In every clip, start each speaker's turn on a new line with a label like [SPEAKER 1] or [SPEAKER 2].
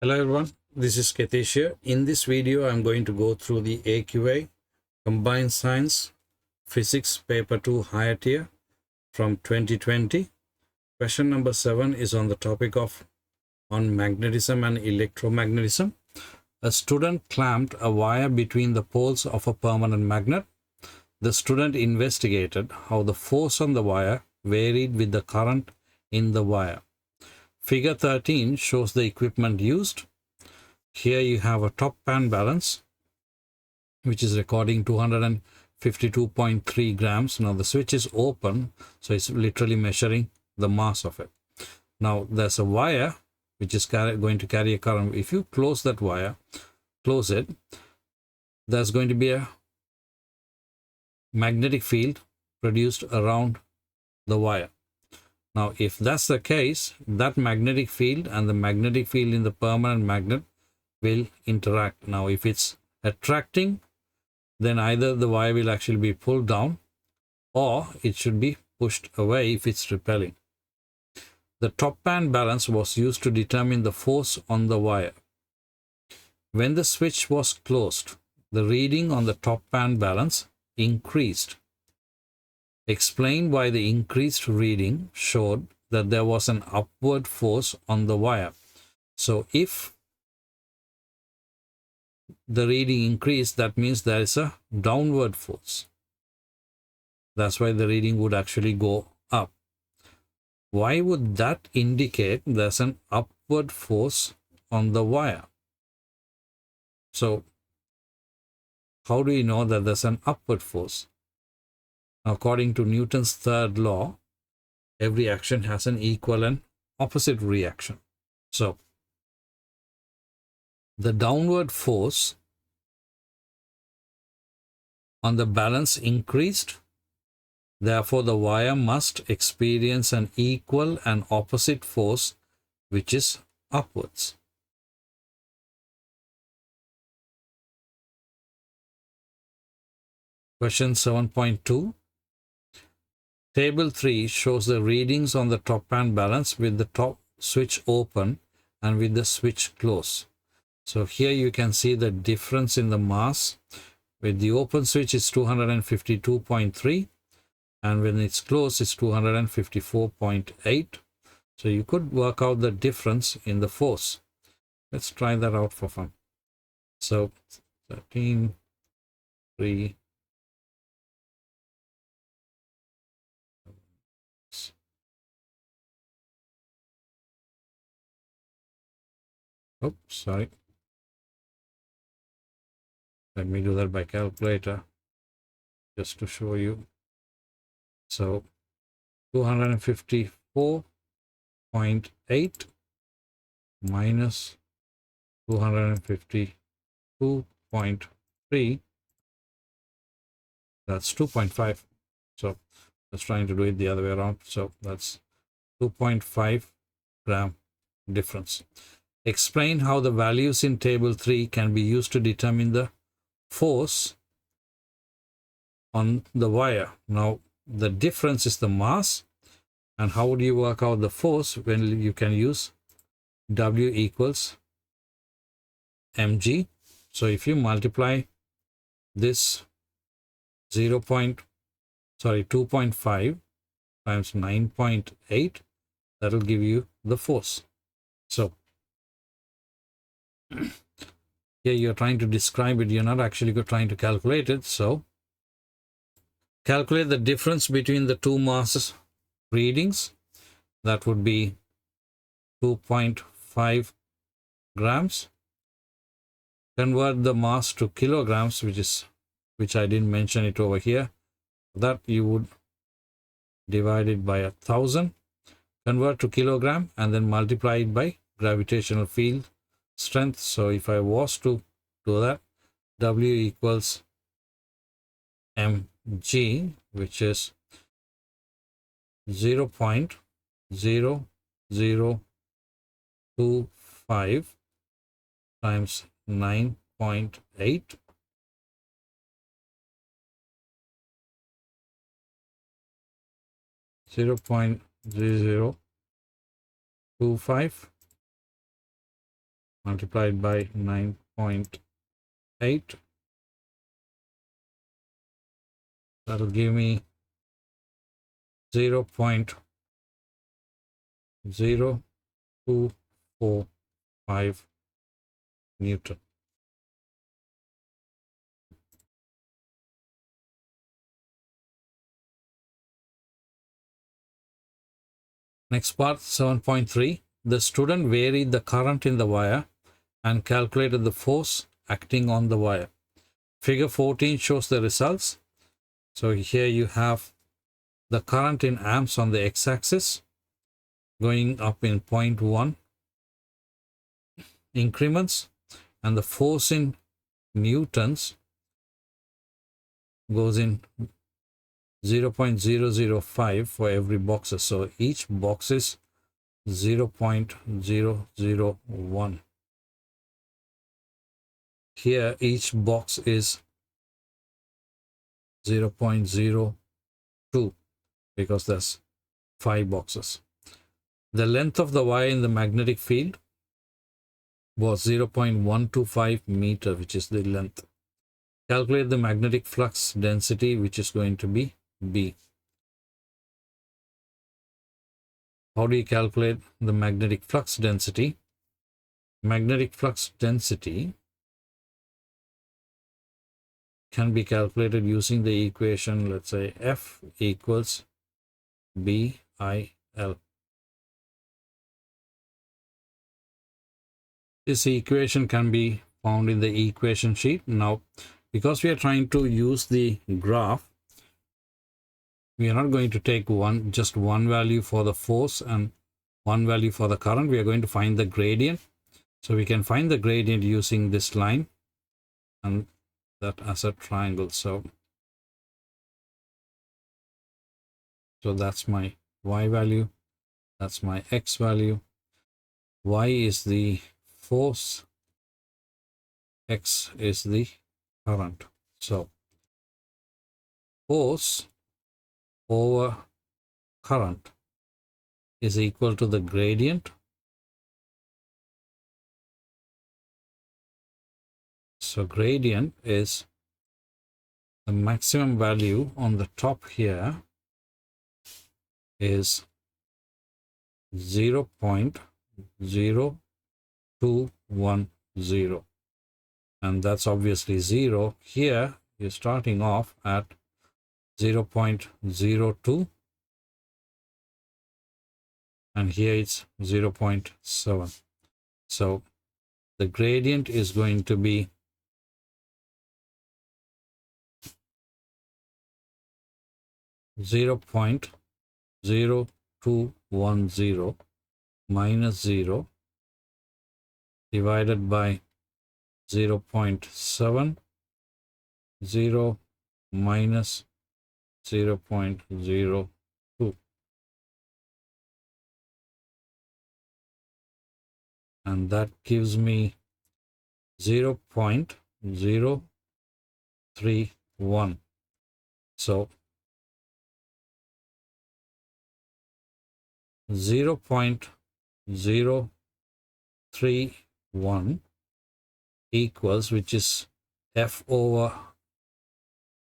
[SPEAKER 1] Hello everyone, this is Ketesh here. In this video, I'm going to go through the AQA Combined Science Physics Paper 2 Higher Tier from 2020. Question number 7 is on the topic of magnetism and electromagnetism. A student clamped a wire between the poles of a permanent magnet. The student investigated how the force on the wire varied with the current in the wire. Figure 13 shows the equipment used. Here you have a top pan balance, which is recording 252.3 grams. Now the switch is open, so it's literally measuring the mass of it. Now there's a wire which is going to carry a current. If you close that wire, close it, there's going to be a magnetic field produced around the wire. Now, if that's the case, that magnetic field and the magnetic field in the permanent magnet will interact. Now, if it's attracting, then either the wire will actually be pulled down or it should be pushed away if it's repelling. The top pan balance was used to determine the force on the wire. When the switch was closed, the reading on the top pan balance increased. Explain why the increased reading showed that there was an upward force on the wire. So if the reading increased, that means there is a downward force. That's why the reading would actually go up. Why would that indicate there's an upward force on the wire? So how do you know that there's an upward force? According to Newton's third law, every action has an equal and opposite reaction. So, the downward force on the balance increased. Therefore, the wire must experience an equal and opposite force, which is upwards. Question 7.2. Table 3 shows the readings on the top pan balance with the top switch open and with the switch closed. So here you can see the difference in the mass. With the open switch it's 252.3 and when it's closed it's 254.8. So you could work out the difference in the force. Let's try that out for fun. So 13, 3, oops, sorry. Let me do that by calculator just to show you. So 254.8 minus 252.3, that's 2.5. So let's trying to do it the other way around. So that's 2.5 gram difference. Explain how the values in table 3 can be used to determine the force on the wire. Now the difference is the mass, and how would you work out the force? When you can use W equals mg. So if you multiply this 2.5 times 9.8, that will give you the force. So here you're trying to describe it, you're not actually trying to calculate it. So calculate the difference between the two masses readings. That would be 2.5 grams. Convert the mass to kilograms, which I didn't mention it over here. That you would divide it by 1,000, convert to kilogram, and then multiply it by gravitational field strength. So if I was to do that, W equals mg, which is 0.0025 times 9.8. .0025 multiplied by 9.8. That'll give me 0.0245 Newton. Next part, 7.3. The student varied the current in the wire and calculated the force acting on the wire. Figure 14 shows the results. So here you have the current in amps on the x-axis going up in 0.1 increments, and the force in newtons goes in 0.005 for every box. So each box is 0.001. Here each box is 0.02 because there's 5 boxes. The length of the wire in the magnetic field was 0.125 meter, which is the length. Calculate the magnetic flux density, which is going to be B. How do you calculate the magnetic flux density? Magnetic flux density can be calculated using the equation, let's say F equals BIL. This equation can be found in the equation sheet. Now, because we are trying to use the graph, we are not going to take just one value for the force and one value for the current. We are going to find the gradient. So we can find the gradient using this line and that as a triangle. So that's my y value, that's my x value. Y is the force, x is the current. So force over current is equal to the gradient. So gradient is the maximum value on the top here is 0.0210, and that's obviously 0. Here you're starting off at 0.02, and here it's 0.7. So the gradient is going to be 0.0210 minus 0 divided by 0.7, 0 minus 0.02. And that gives me 0.031. So 0.031 equals, which is F over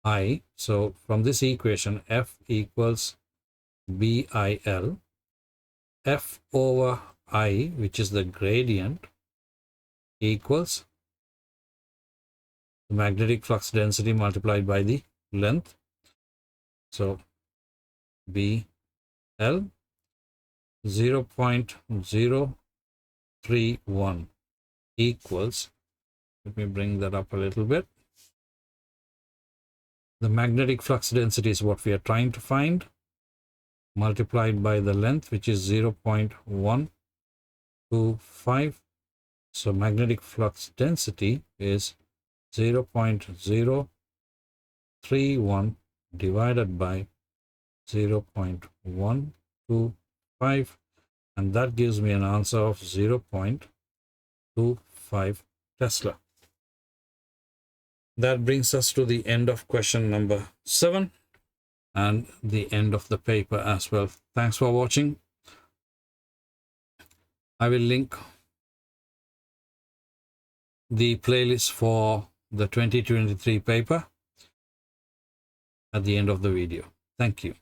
[SPEAKER 1] I. So from this equation, F equals BIL. F over I, which is the gradient, equals the magnetic flux density multiplied by the length. So BL 0.031 equals, let me bring that up a little bit. The magnetic flux density is what we are trying to find, multiplied by the length, which is 0.125. So magnetic flux density is 0.031 divided by 0.125, and that gives me an answer of 0.25 Tesla. That brings us to the end of question number 7 and the end of the paper as well. Thanks for watching. I will link the playlist for the 2023 paper at the end of the video. Thank you.